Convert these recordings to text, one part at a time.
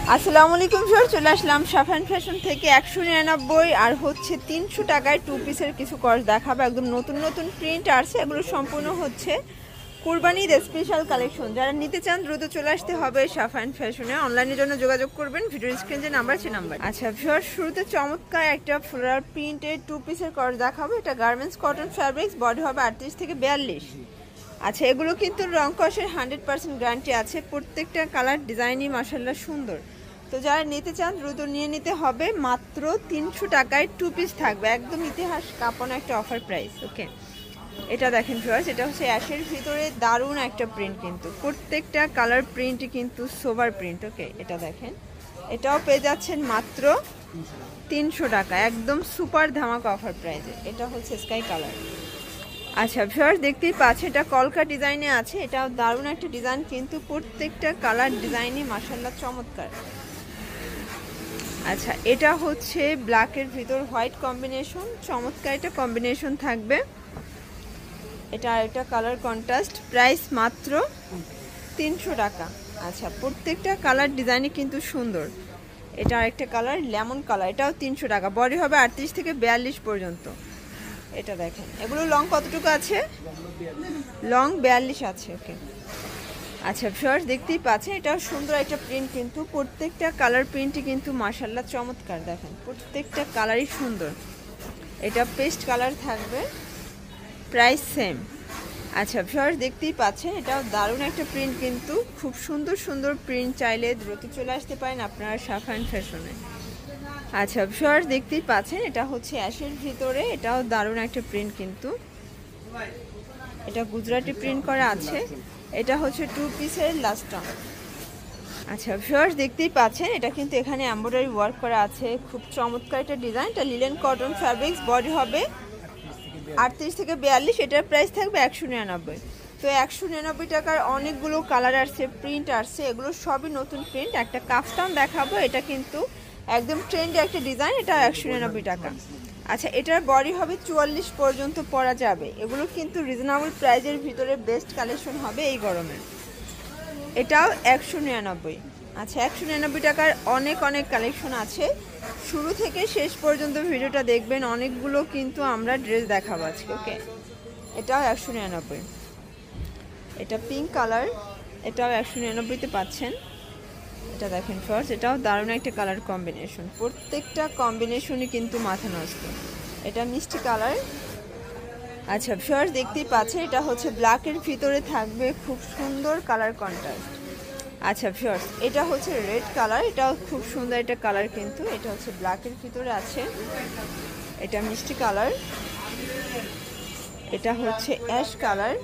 আসসালামু আলাইকুম স্যার, চলে আসলাম সাফান ফ্যাশন থেকে 199 আর হচ্ছে 300 টাকায় টু পিসের কিছু কর্স দেখাবো। একদম নতুন নতুন প্রিন্ট আসছে, এগুলো সম্পূর্ণ হচ্ছে কুরবানির স্পেশাল কালেকশন। যারা নিতে চান দ্রুত চলে আসতে হবে সাফান ফ্যাশনে। অনলাইনের জন্য যোগাযোগ করবেন, ভিডিওর স্ক্রিনে যে নাম্বার আছে নাম্বার। আচ্ছা স্যার, শুরুতে চমৎকার একটা ফ্লোরাল প্রিন্টের টু পিসের কর্স দেখাবো। এটা গার্মেন্টস কটন ফ্যাব্রিক্স, বডি হবে 38 থেকে 42। আচ্ছা, এগুলো কিন্তু রং কষের 100% গ্যারান্টি আছে। প্রত্যেকটা কালার ডিজাইনই মাশাআল্লাহ সুন্দর। তো যারা নিতে চান দ্রুত নিয়ে নিতে হবে। মাত্র 300 টাকায় টু পিস থাকবে, একদম ইতিহাস কাঁপানো একটা অফার প্রাইস। ওকে, এটা দেখেন ফ্রেন্ডস, এটা হচ্ছে অ্যাশের ভিতরে দারুণ একটা প্রিন্ট, কিন্তু প্রত্যেকটা কালার প্রিন্টই কিন্তু সোবার প্রিন্ট। ওকে, এটা দেখেন, এটাও পেয়ে যাচ্ছেন মাত্র 300 টাকা, একদম সুপার ধামাকা অফার প্রাইসে। এটা হচ্ছে স্কাই কালার। আচ্ছা ভিউয়ার্স, দেখতেই পাচ্ছেন এটা কলকা ডিজাইনে আছে। এটাও দারুণ একটা ডিজাইন, কিন্তু প্রত্যেকটা কালার ডিজাইনই মাশাআল্লাহ চমৎকার। আচ্ছা, এটা হচ্ছে ব্ল্যাকের ভিতর হোয়াইট কম্বিনেশন, চমৎকার এটা কম্বিনেশন থাকবে। এটা আরেকটা কালার কন্ট্রাস্ট, প্রাইস মাত্র 300 টাকা। আচ্ছা, প্রত্যেকটা কালার ডিজাইনই কিন্তু সুন্দর। এটা আরেকটা কালার লেমন কালার, এটাও 300 টাকা, বডি হবে 38 থেকে 42 পর্যন্ত। এটা দেখেন, এগুলো লং কতটুকু আছে? লং 42 আছে। ওকে, আচ্ছা ভিউয়ার্স, দেখতেই পাচ্ছেন এটাও সুন্দর একটা প্রিন্ট, কিন্তু প্রত্যেকটা কালার প্রিন্টই কিন্তু মাশাআল্লাহ চমৎকার। দেখেন প্রত্যেকটা কালারই সুন্দর। এটা পেস্ট কালার থাকবে, প্রাইস সেম। আচ্ছা ভিউয়ার্স, দেখতেই পাচ্ছেন এটাও দারুণ একটা প্রিন্ট, কিন্তু খুব সুন্দর সুন্দর প্রিন্ট। চাইলে দ্রুত চলে আসতে পারেন আপনারা সাফান ফ্যাশনে। আচ্ছা ভিউয়ার্স, দেখতেই পাচ্ছেন এটা হচ্ছে অ্যাশের ভিতরে, এটাও দারুণ একটা প্রিন্ট, কিন্তু এটা গুজরাটি প্রিন্ট করা আছে। এটা হচ্ছে টু পিসের লাস্ট টার্ম। আচ্ছা ভিউয়ার্স, দেখতেই পাচ্ছেন এটা কিন্তু এখানে এমব্রয়ডারি ওয়ার্ক করা আছে, খুব চমৎকার একটা ডিজাইন। এটা লিলেন কটন ফ্যাব্রিক্স, বডি হবে 38 থেকে 42। এটার প্রাইস থাকবে 199। তো 199 টাকার অনেকগুলো কালার আসছে, প্রিন্ট আসছে, এগুলো সবই নতুন প্রিন্ট। একটা কাফতান দেখাবো, এটা কিন্তু একদম ট্রেন্ডি একটা ডিজাইন, এটা 199 টাকা। আচ্ছা, এটার বডি হবে 44 পর্যন্ত পরা যাবে। এগুলো কিন্তু রিজনেবল প্রাইজের ভিতরে বেস্ট কালেকশন হবে এই গরমে। এটাও 199। আচ্ছা, 199 টাকার অনেক অনেক কালেকশন আছে, শুরু থেকে শেষ পর্যন্ত ভিডিওটা দেখবেন। অনেকগুলো কিন্তু আমরা ড্রেস দেখাবো আজকে। ওকে, এটাও 199। এটা পিঙ্ক কালার, এটাও 199-তে পাচ্ছেন। এটা দেখেন ফার্স্ট, এটাও দারুণ একটা কালার কম্বিনেশন, প্রত্যেকটা কম্বিনেশনই কিন্তু মাথা নষ্ট। এটা মিষ্টি কালার। আচ্ছা ফার্স্ট, দেখতেই পাচ্ছেন এটা হচ্ছে ব্ল্যাকের ভিতরে থাকবে, খুব সুন্দর কালার কন্ট্রাস্ট। আচ্ছা ফার্স্ট, এটা হচ্ছে রেড কালার, এটাও খুব সুন্দর একটা কালার, কিন্তু এটা হচ্ছে ব্ল্যাকের ভিতরে আছে। এটা মিষ্টি কালার, এটা হচ্ছে অ্যাশ কালার,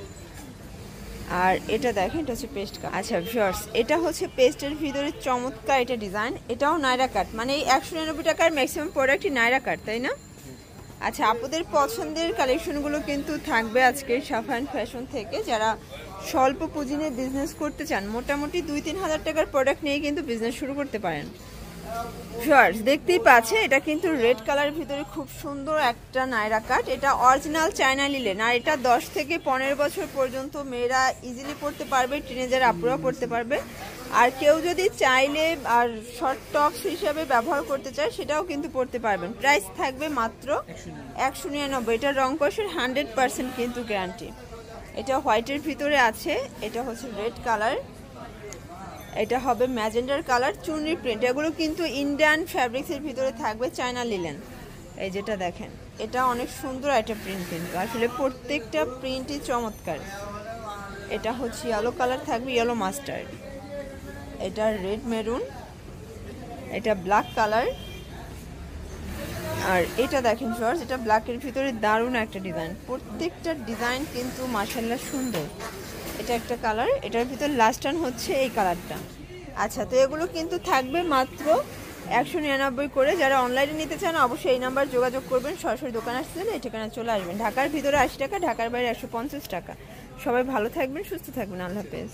আর এটা দেখেন এটা হচ্ছে পেস্ট কাট। আচ্ছা ভিউয়ার্স, এটা হচ্ছে পেস্টের ভিতরে চমৎকার এটা ডিজাইন। এটাও নাইরা কাট, মানে এই 199 টাকার ম্যাক্সিমাম প্রোডাক্টই নাইরা কাট, তাই না? আচ্ছা, আপনাদের পছন্দের কালেকশনগুলো কিন্তু থাকবে আজকে সাফান ফ্যাশন থেকে। যারা স্বল্প পুঁজি নিয়ে বিজনেস করতে চান, মোটামুটি 2-3 হাজার টাকার প্রোডাক্ট নিয়ে কিন্তু বিজনেস শুরু করতে পারেন। ভিউয়ার্স, দেখতেই পাচ্ছেন এটা কিন্তু রেড কালারের ভিতরে খুব সুন্দর একটা নাইরা কাট। এটা অরিজিনাল চায়না লিলেন, আর এটা 10 থেকে 15 বছর পর্যন্ত মেয়েরা ইজিলি পড়তে পারবে, টিনেজার আপুরা পড়তে পারবে। আর কেউ যদি চাইলে আর শর্ট টপস হিসাবে ব্যবহার করতে চায়, সেটাও কিন্তু পড়তে পারবেন। প্রাইস থাকবে মাত্র 199। এটা রং কষের 100% কিন্তু গ্যারান্টি। এটা হোয়াইটের ভিতরে আছে, এটা হচ্ছে রেড কালার, এটা হবে ম্যাজেন্ডার কালার, চুনরি প্রিন্ট। এগুলো কিন্তু ইন্ডিয়ান ফ্যাব্রিক্সের ভিতরে থাকবে, চায়না লিলেন। এই যেটা দেখেন, এটা অনেক সুন্দর একটা প্রিন্ট, কিন্তু আসলে প্রত্যেকটা প্রিন্টই চমৎকার। এটা হচ্ছে ইয়েলো কালার থাকবে, ইয়েলো মাস্টার্ড, এটা রেড মেরুন, এটা ব্ল্যাক কালার, আর এটা দেখেন ফ্রেন্ডস, এটা ব্ল্যাকের ভিতরে দারুণ একটা ডিজাইন। প্রত্যেকটা ডিজাইন কিন্তু মাশাআল্লাহ সুন্দর। এটা একটা কালার, এটার ভিতর লাস্ট টান হচ্ছে এই কালারটা। আচ্ছা, তো এগুলো কিন্তু থাকবে মাত্র 199 করে। যারা অনলাইনে নিতে চান অবশ্যই এই নাম্বার যোগাযোগ করবেন। সরাসরি দোকানে আসতে হলে এই ঠিকানা চলে আসবেন। ঢাকার ভিতরে 80 টাকা, ঢাকার বাইরে 150 টাকা। সবাই ভালো থাকবেন, সুস্থ থাকবেন, আল্লাহ হাফেজ।